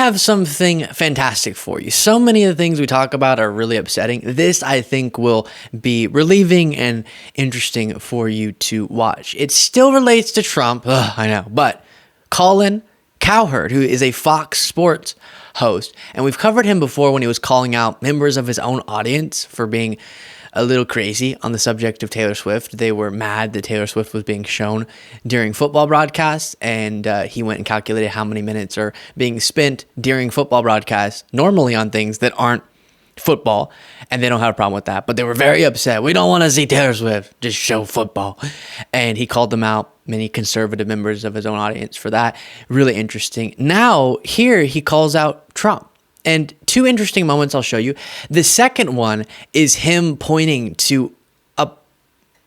have something fantastic for you. So many of the things we talk about are really upsetting. This, I think, will be relieving and interesting for you to watch. It still relates to Trump, I know, but Colin Cowherd, who is a Fox Sports host, and we've covered him before when he was calling out members of his own audience for being a little crazy on the subject of Taylor Swift. They were mad that Taylor Swift was being shown during football broadcasts, and he went and calculated how many minutes are being spent during football broadcasts normally on things that aren't football, and they don't have a problem with that. But they were very upset. We don't want to see Taylor Swift, just show football. And he called them out, many conservative members of his own audience, for that. Really interesting. Now, here he calls out Trump. And two interesting moments I'll show you. The second one is him pointing to a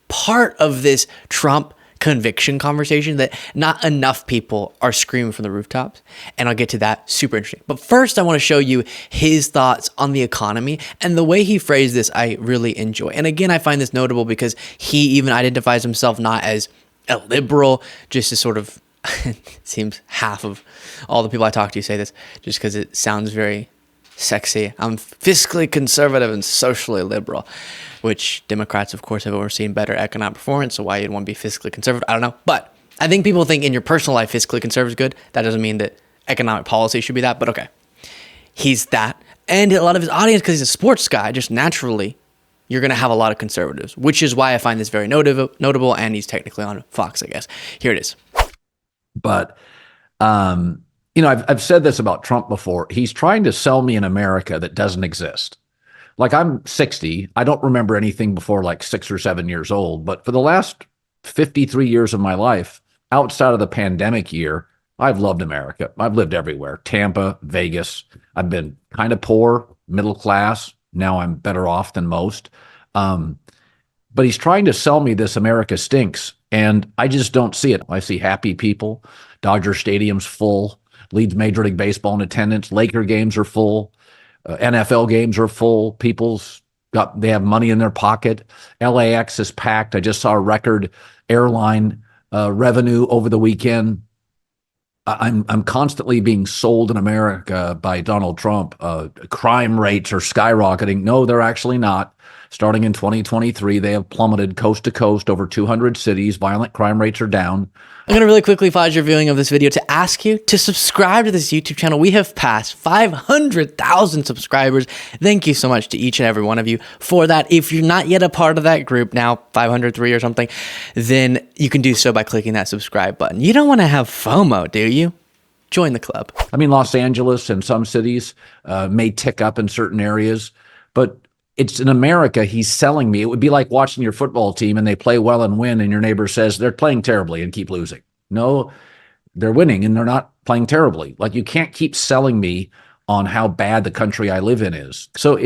part of this Trump conviction conversation that not enough people are screaming from the rooftops. And I'll get to that. Super interesting. But first, I want to show you his thoughts on the economy. And the way he phrased this, I really enjoy. And again, I find this notable because he even identifies himself not as a liberal, just as sort of it seems half of all the people I talk to say this just because it sounds very sexy. I'm fiscally conservative and socially liberal, which Democrats, of course, have overseen better economic performance. So why you'd want to be fiscally conservative, I don't know. But I think people think in your personal life, fiscally conservative is good. That doesn't mean that economic policy should be that, but okay. He's that. And a lot of his audience, because he's a sports guy, just naturally, you're going to have a lot of conservatives, which is why I find this very notable, and he's technically on Fox, I guess. Here it is. But, I've said this about Trump before. He's trying to sell me an America that doesn't exist. Like, I'm 60. I don't remember anything before like 6 or 7 years old. But for the last 53 years of my life, outside of the pandemic year, I've loved America. I've lived everywhere. Tampa, Vegas. I've been kind of poor, middle class. Now I'm better off than most. But he's trying to sell me this America stinks. And I just don't see it. I see happy people. Dodger Stadium's full. Leads Major League Baseball in attendance. Laker games are full. NFL games are full. They have money in their pocket. LAX is packed. I just saw a record airline revenue over the weekend. I'm constantly being sold in America by Donald Trump. Crime rates are skyrocketing. No, they're actually not. Starting in 2023, they have plummeted coast to coast, over 200 cities. Violent crime rates are down. I'm going to really quickly pause your viewing of this video to ask you to subscribe to this YouTube channel. We have passed 500,000 subscribers. Thank you so much to each and every one of you for that. If you're not yet a part of that group, now 503 or something, then you can do so by clicking that subscribe button. You don't want to have FOMO, do you? Join the club. I mean, Los Angeles and some cities may tick up in certain areas, but it's in America he's selling me. It would be like watching your football team and they play well and win, and your neighbor says they're playing terribly and keep losing. No, they're winning and they're not playing terribly. Like, you can't keep selling me on how bad the country I live in is. So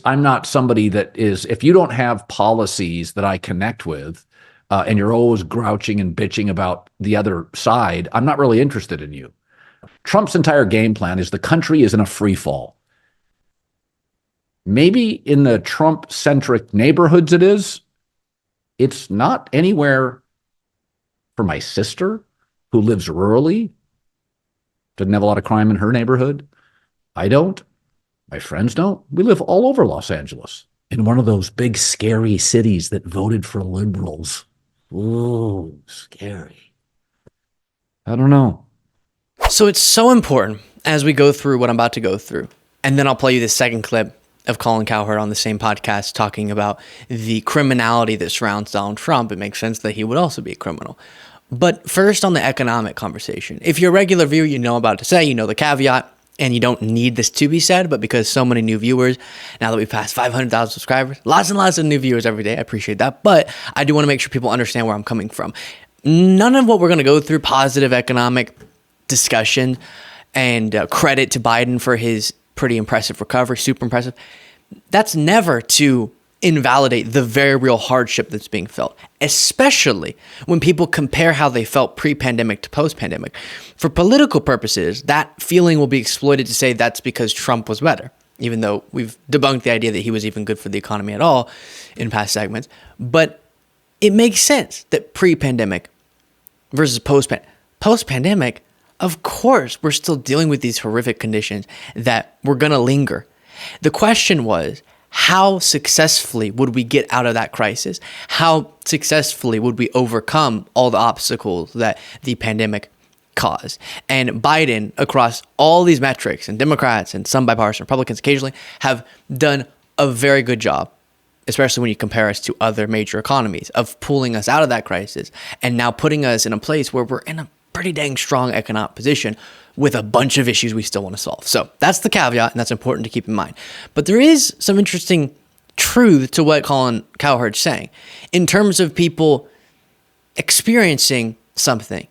I'm not somebody that is, if you don't have policies that I connect with, and you're always grouching and bitching about the other side, I'm not really interested in you. Trump's entire game plan is the country is in a free fall. Maybe in the Trump-centric neighborhoods it is. It's not anywhere for my sister, who lives rurally, doesn't have a lot of crime in her neighborhood. I don't. My friends don't. We live all over Los Angeles, in one of those big, scary cities that voted for liberals. Ooh, scary. I don't know. So it's so important as we go through what I'm about to go through. And then I'll play you this second clip of Colin Cowherd on the same podcast talking about the criminality that surrounds Donald Trump. It makes sense that he would also be a criminal. But first, on the economic conversation. If you're a regular viewer, you know about to say, you know the caveat, and you don't need this to be said, but because so many new viewers, now that we've passed 500,000 subscribers, lots and lots of new viewers every day, I appreciate that. But I do want to make sure people understand where I'm coming from. None of what we're going to go through, positive economic discussion and credit to Biden for his pretty impressive recovery, super impressive. That's never to invalidate the very real hardship that's being felt, especially when people compare how they felt pre-pandemic to post-pandemic. For political purposes, that feeling will be exploited to say that's because Trump was better, even though we've debunked the idea that he was even good for the economy at all in past segments. But it makes sense that pre-pandemic versus post-pandemic, Of course, we're still dealing with these horrific conditions that were going to linger. The question was, how successfully would we get out of that crisis? How successfully would we overcome all the obstacles that the pandemic caused? And Biden, across all these metrics, and Democrats and some bipartisan Republicans occasionally, have done a very good job, especially when you compare us to other major economies, of pulling us out of that crisis and now putting us in a place where we're in a pretty dang strong economic position with a bunch of issues we still want to solve. So that's the caveat, and that's important to keep in mind. But there is some interesting truth to what Colin Cowherd's saying in terms of people experiencing something,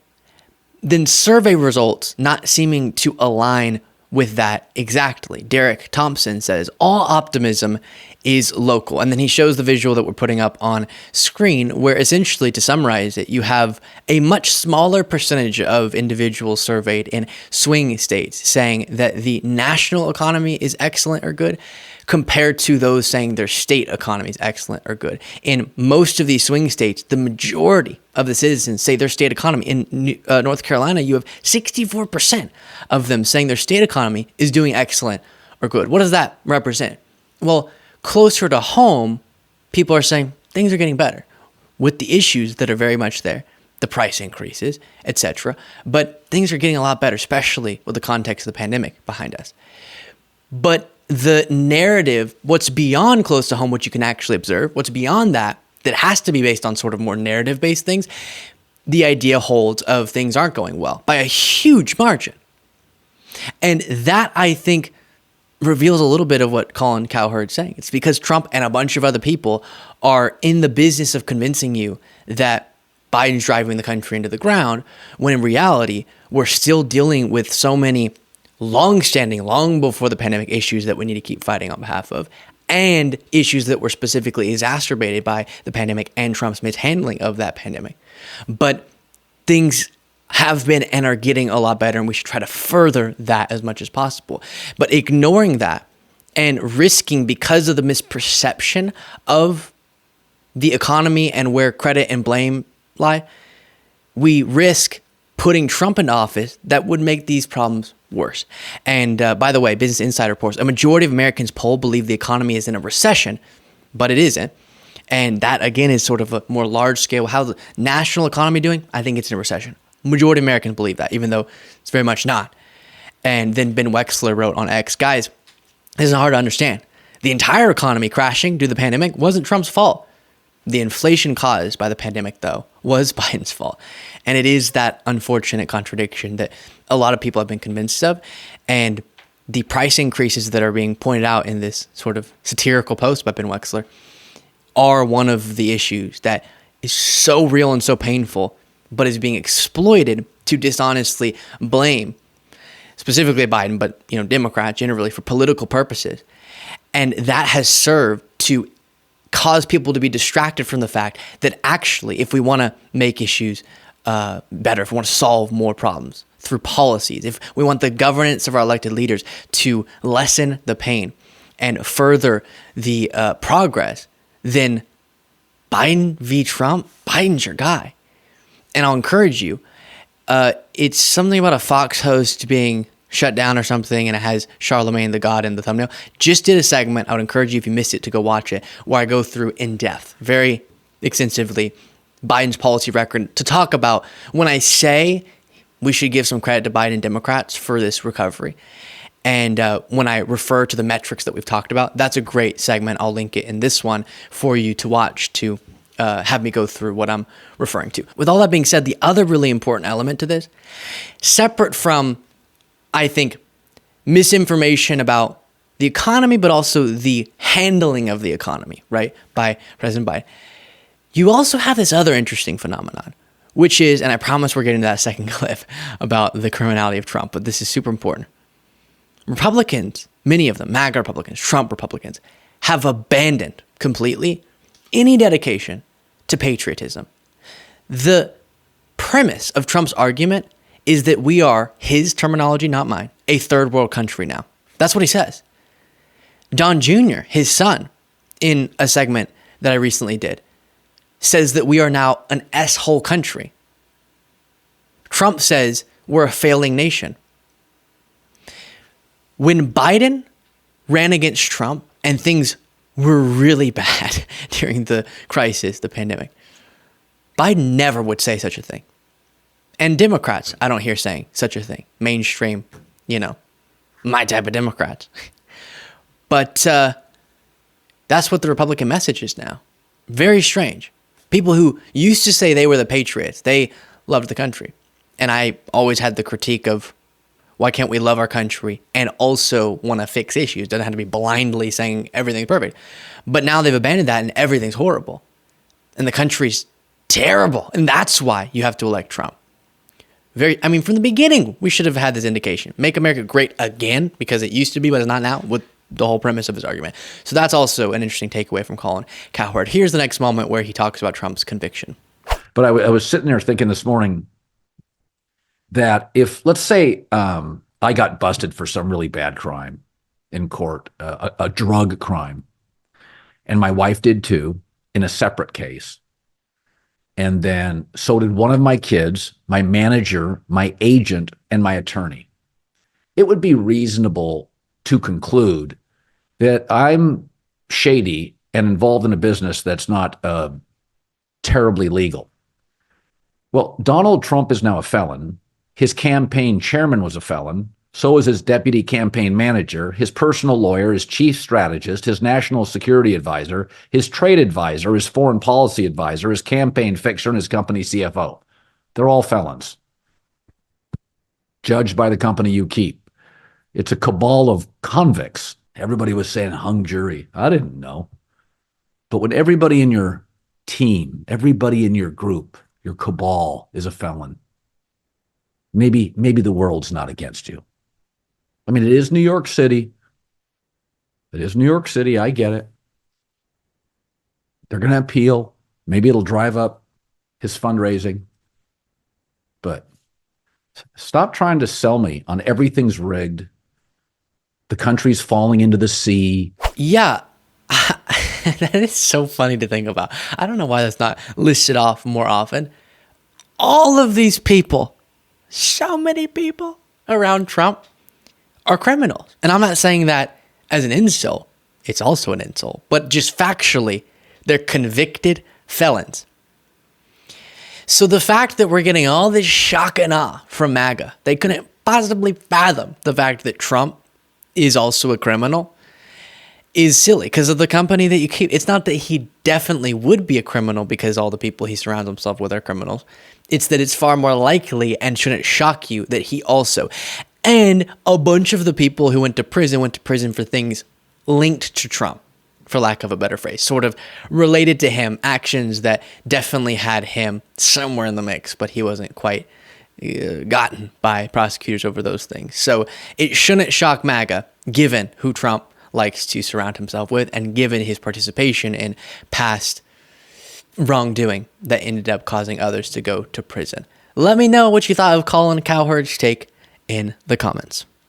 then survey results not seeming to align with that exactly. Derek Thompson says, all optimism is local. And then he shows the visual that we're putting up on screen, where essentially, to summarize it, you have a much smaller percentage of individuals surveyed in swing states saying that the national economy is excellent or good, compared to those saying their state economy is excellent or good. In most of these swing states, the majority of the citizens say their state economy. In North Carolina, you have 64% of them saying their state economy is doing excellent or good. What does that represent? Well, closer to home, people are saying things are getting better with the issues that are very much there, the price increases, etc. But things are getting a lot better, especially with the context of the pandemic behind us. But the narrative, what's beyond close to home, what you can actually observe, what's beyond that has to be based on sort of more narrative-based things, the idea holds of things aren't going well by a huge margin. And that, I think, reveals a little bit of what Colin Cowherd's saying. It's because Trump and a bunch of other people are in the business of convincing you that Biden's driving the country into the ground, when in reality, we're still dealing with so many long-standing, long before the pandemic issues that we need to keep fighting on behalf of, and issues that were specifically exacerbated by the pandemic and Trump's mishandling of that pandemic. But things have been and are getting a lot better, and we should try to further that as much as possible. But ignoring that and risking, because of the misperception of the economy and where credit and blame lie, we risk putting Trump in office that would make these problems worse. And by the way, Business Insider reports, a majority of Americans polled believe the economy is in a recession, but it isn't. And that, again, is sort of a more large scale. How's the national economy doing? I think it's in a recession. Majority of Americans believe that, even though it's very much not. And then Ben Wexler wrote on X, guys, this is hard to understand. The entire economy crashing due to the pandemic wasn't Trump's fault. The inflation caused by the pandemic, though, was Biden's fault. And it is that unfortunate contradiction that a lot of people have been convinced of. And the price increases that are being pointed out in this sort of satirical post by Ben Wexler are one of the issues that is so real and so painful, but is being exploited to dishonestly blame specifically Biden, but Democrats generally, for political purposes. And that has served to cause people to be distracted from the fact that actually, if we want to make issues better, if we want to solve more problems through policies, if we want the governance of our elected leaders to lessen the pain and further the progress, then Biden v. Trump, Biden's your guy. And I'll encourage you, it's something about a Fox host being shut down or something, and it has Charlemagne the God in the thumbnail. Just did a segment. I would encourage you, if you missed it, to go watch it, where I go through in depth, very extensively, Biden's policy record, to talk about when I say we should give some credit to Biden Democrats for this recovery. And when I refer to the metrics that we've talked about, that's a great segment. I'll link it in this one for you to watch, to have me go through what I'm referring to. With all that being said, the other really important element to this, separate from, I think, misinformation about the economy, but also the handling of the economy, right, by President Biden, you also have this other interesting phenomenon, which is, and I promise we're getting to that second clip about the criminality of Trump, but this is super important. Republicans, many of them, MAGA Republicans, Trump Republicans, have abandoned completely any dedication to patriotism. The premise of Trump's argument is that we are, his terminology, not mine, a third world country now. That's what he says. Don Jr., his son, in a segment that I recently did, says that we are now an S-hole country. Trump says we're a failing nation. When Biden ran against Trump and things were really bad during the crisis, the pandemic, Biden never would say such a thing. And Democrats, I don't hear saying such a thing. Mainstream, my type of Democrats. But that's what the Republican message is now. Very strange. People who used to say they were the patriots, they loved the country. And I always had the critique of, why can't we love our country and also want to fix issues? Doesn't have to be blindly saying everything's perfect. But now they've abandoned that and everything's horrible. And the country's terrible. And that's why you have to elect Trump. From the beginning, we should have had this indication. Make America great again, because it used to be, but it's not now, with the whole premise of his argument. So that's also an interesting takeaway from Colin Cowherd. Here's the next moment where he talks about Trump's conviction. But I was sitting there thinking this morning that if, let's say, I got busted for some really bad crime in court, a drug crime, and my wife did too, in a separate case, and then so did one of my kids, my manager, my agent, and my attorney, it would be reasonable to conclude that I'm shady and involved in a business that's not terribly legal. Well, Donald Trump is now a felon. His campaign chairman was a felon. So is his deputy campaign manager, his personal lawyer, his chief strategist, his national security advisor, his trade advisor, his foreign policy advisor, his campaign fixer, and his company CFO. They're all felons, judged by the company you keep. It's a cabal of convicts. Everybody was saying hung jury. I didn't know. But when everybody in your team, everybody in your group, your cabal is a felon, maybe the world's not against you. I mean, it is New York City. It is New York City. I get it. They're going to appeal. Maybe it'll drive up his fundraising. But stop trying to sell me on everything's rigged. The country's falling into the sea. Yeah. That is so funny to think about. I don't know why that's not listed off more often. All of these people, so many people around Trump, are criminals. And I'm not saying that as an insult. It's also an insult. But just factually, they're convicted felons. So the fact that we're getting all this shock and awe from MAGA, they couldn't possibly fathom the fact that Trump is also a criminal, is silly because of the company that you keep. It's not that he definitely would be a criminal because all the people he surrounds himself with are criminals. It's that it's far more likely and shouldn't shock you that he also. And a bunch of the people who went to prison for things linked to Trump, for lack of a better phrase, sort of related to him, actions that definitely had him somewhere in the mix, but he wasn't quite gotten by prosecutors over those things. So it shouldn't shock MAGA, given who Trump likes to surround himself with and given his participation in past wrongdoing that ended up causing others to go to prison. Let me know what you thought of Colin Cowherd's take in the comments.